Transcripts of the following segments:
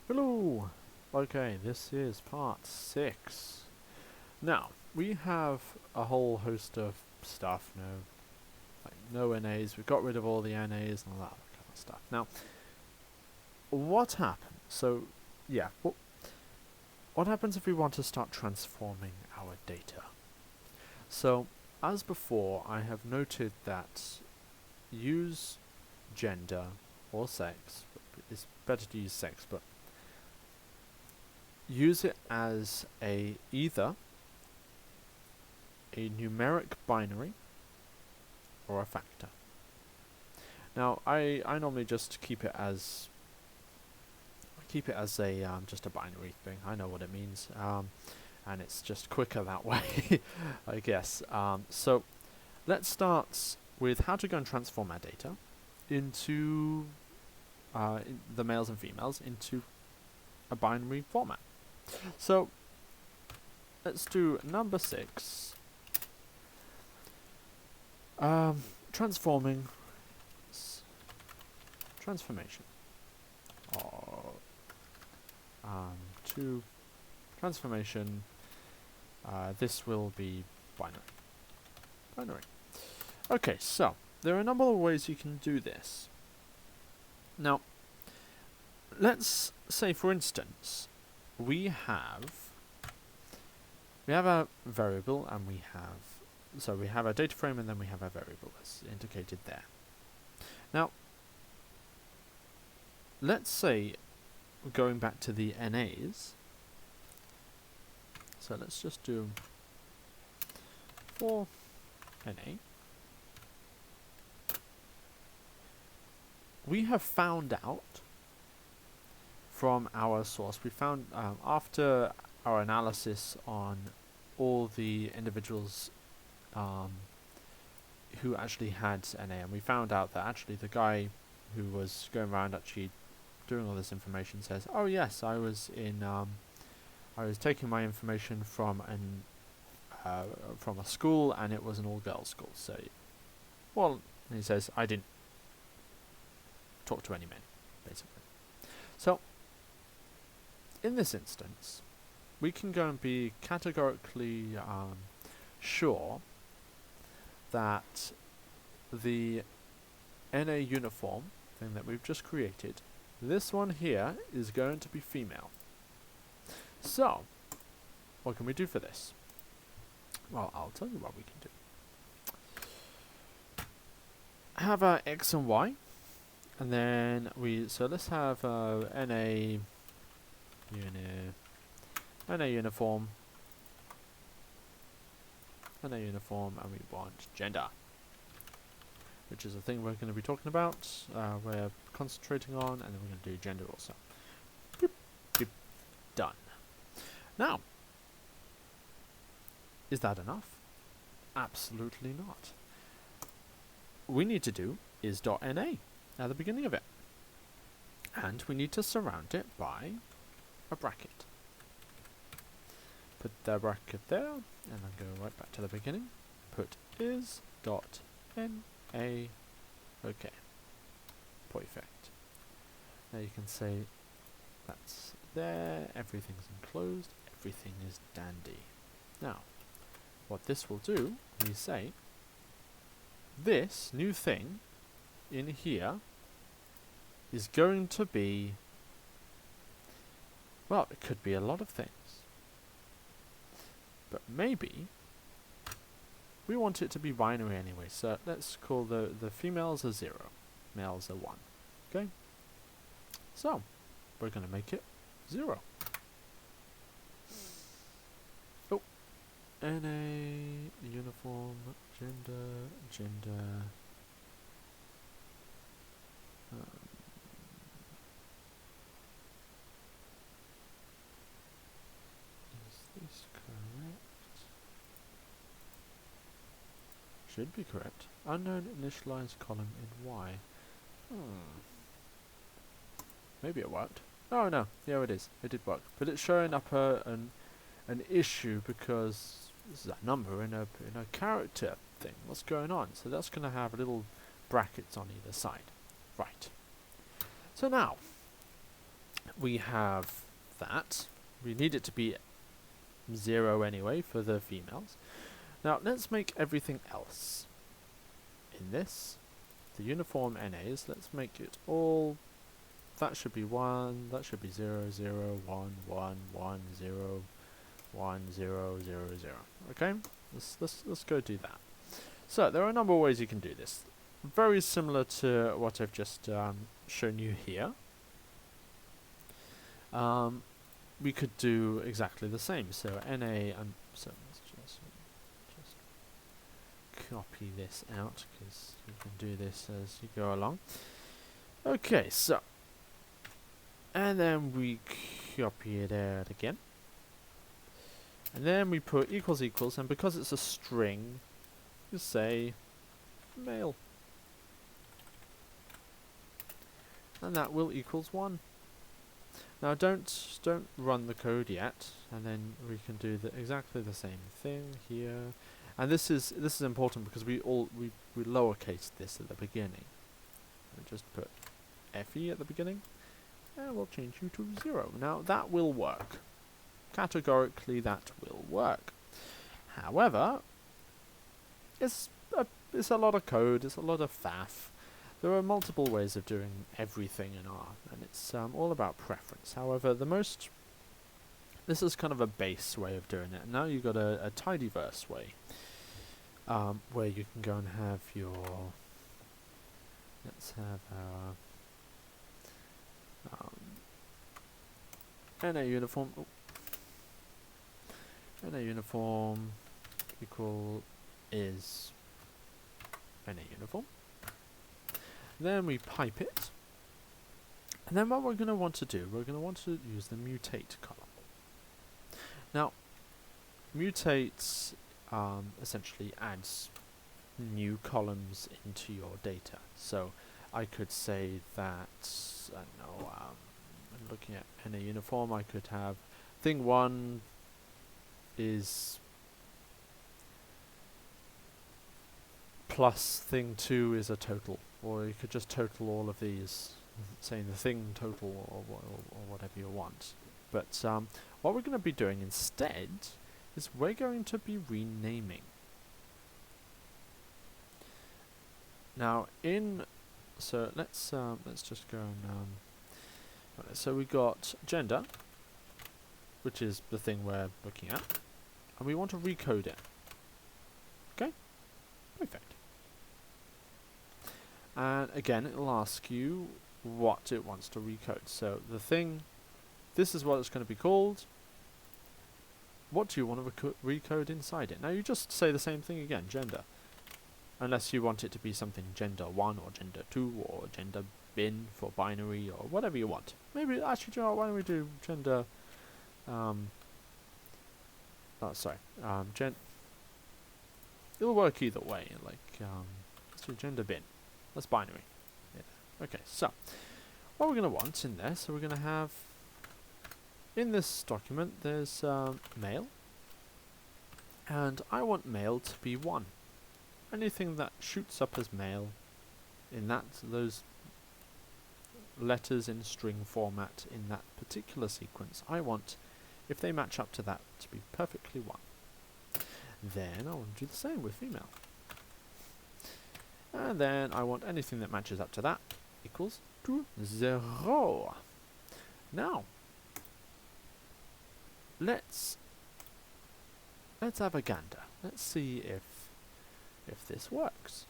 Hello! Okay, this is part 6. Now, we have a whole host of stuff, no NAs, we've got rid of all the NAs and all that kind of stuff. Now, what happens? So, yeah, what happens if we want to start transforming our data? So, as before, I have noted that use gender or sex, it's better to use sex, but use it as either a numeric binary or a factor. Now, I normally just keep it as a just a binary thing. I know what it means, and it's just quicker that way, I guess. So let's start with how to go and transform our data into the males and females into a binary format. So let's do number 6. Transformation. Or to transformation. This will be binary. Okay, so there are a number of ways you can do this. Now, let's say, for instance, we have a variable and we have a data frame and then we have a variable as indicated there. Now, let's say, going back to the NAs, so let's just do for NA, we have found out from our source, we found after our analysis on all the individuals who actually had NA, and we found out that actually the guy who was going around actually doing all this information says, oh yes, I was taking my information from a school and it was an all-girls school. So, well, he says, I didn't talk to any men, basically. So, in this instance, we can go and be categorically sure that the NA uniform thing that we've just created, this one here is going to be female. So, what can we do for this? Well, I'll tell you what we can do. Have a X and Y, and then let's have NA uniform, and we want gender, which is a thing we're going to be talking about, we're concentrating on, and then we're going to do gender also. Boop, boop, done. Now, is that enough? Absolutely not. We need to do is .na at the beginning of it, and we need to surround it by a bracket. Put the bracket there, and then go right back to the beginning. Put is .na. Okay. Perfect. Now you can say that's there, everything's enclosed, everything is dandy. Now, what this will do, we say, this new thing in here is going to be, well, it could be a lot of things. But maybe we want it to be binary anyway, so let's call the females a 0, males a 1. Okay? So, we're going to make it 0. Oh, NA, uniform, gender. Is this correct? Should be correct. Unknown initialized column in Y. Maybe it worked. Oh no, yeah it is. It did work. But it's showing up an issue because this is a number in a character thing. What's going on? So that's going to have little brackets on either side. Right. So now, we have that. We need it to be 0 anyway for the females. Now let's make everything else in this, the uniform NAs, let's make it all, that should be 1, that should be 0, 0, 1, 1, 1, 0, 1, 0, 0, 0. Okay, let's go do that. So there are a number of ways you can do this. Very similar to what I've just shown you here. We could do exactly the same. So NA, so let's just copy this out because you can do this as you go along. Okay, so, and then we copy it out again. And then we put equals equals, and because it's a string, you say male. And that will equals 1. Now don't run the code yet, and then we can do exactly the same thing here. And this is important because we lowercase this at the beginning. And just put FE at the beginning, and we'll change you to 0. Now that will work. Categorically, that will work. However, it's a lot of code. It's a lot of faff. There are multiple ways of doing everything in R, and it's all about preference. However, this is kind of a base way of doing it. Now you've got a tidyverse way, where you can go and have your, let's have our NA uniform, NA uniform equal is NA uniform. Then we pipe it, and then what we're going to want to do, we're going to want to use the mutate column. Now, mutate essentially adds new columns into your data. So I could say that, I don't know, I'm looking at NA uniform, I could have thing 1 is plus thing 2 is a total. Or you could just total all of these, saying the thing total or whatever you want. But what we're going to be doing instead is we're going to be renaming. Now so let's just go and so we got gender, which is the thing we're looking at, and we want to recode it. Okay, perfect. And again, it'll ask you what it wants to recode. So the thing, this is what it's going to be called. What do you want to recode inside it? Now you just say the same thing again, gender. Unless you want it to be something gender 1 or gender 2 or gender bin for binary or whatever you want. Maybe, actually, do you know what, why don't we do gender, it'll work either way, like, let's do gender bin. That's binary. Yeah. Okay, so what we're going to want in there, so we're going to have, in this document, there's male, and I want male to be 1. Anything that shoots up as male in those letters in string format in that particular sequence, I want, if they match up to that, to be perfectly 1. Then I want to do the same with female. And then I want anything that matches up to that equals to 0. Now, let's have a gander. Let's see if this works.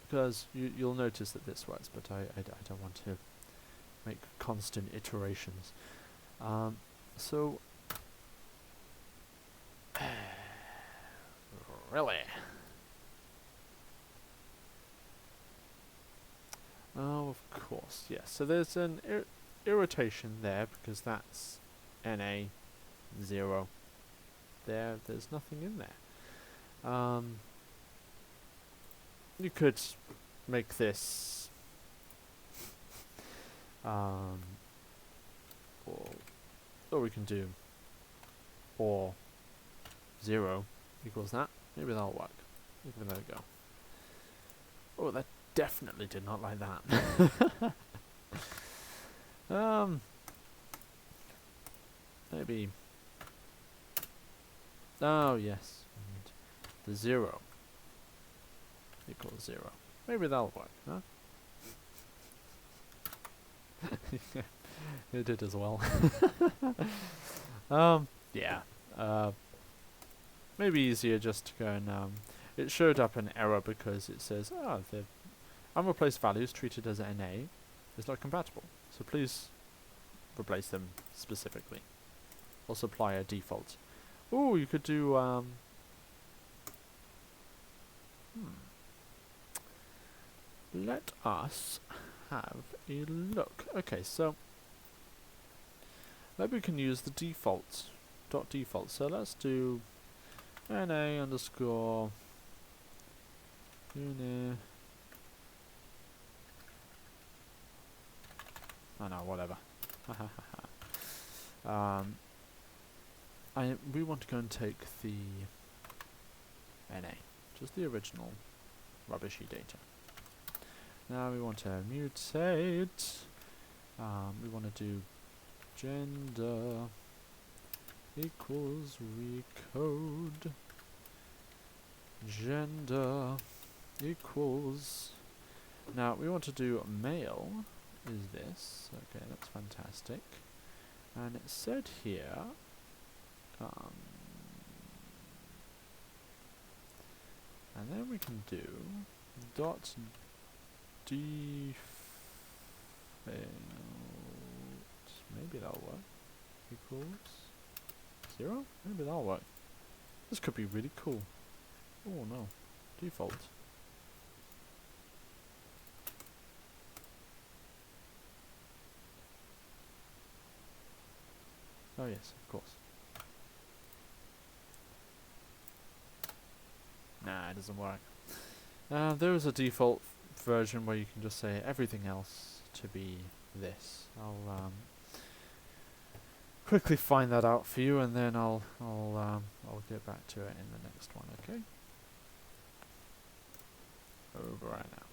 Because you'll notice that this works, but I don't want to make constant iterations. So, really? Oh, of course, yes. So there's an irritation there because that's NA 0. There's nothing in there. You could make this or we can do or 0 equals that. Maybe that'll work. There we go. Oh, that definitely did not like that. Maybe. Oh yes, and the 0 equals 0. Maybe that'll work, huh? It did as well. Yeah. Maybe easier just to go and it showed up an error because it says, the unreplaced values treated as NA is not compatible. So please replace them specifically. Or supply a default. Ooh, you could do let us have a look. Okay, so maybe we can use the default .default. So let's do NA underscore uni. Oh no, whatever. We want to go and take the NA, just the original rubbishy data. Now we want to mutate. We want to do gender equals recode. Gender equals. Now we want to do male. Is this okay? That's fantastic. And it said here. And then we can do dot default. Maybe that'll work. Equals 0? Maybe that'll work. This could be really cool. Oh no. Default. Oh yes, of course. Nah, it doesn't work. There is a default version where you can just say everything else to be this. I'll quickly find that out for you, and then I'll get back to it in the next one. Okay. Over right now.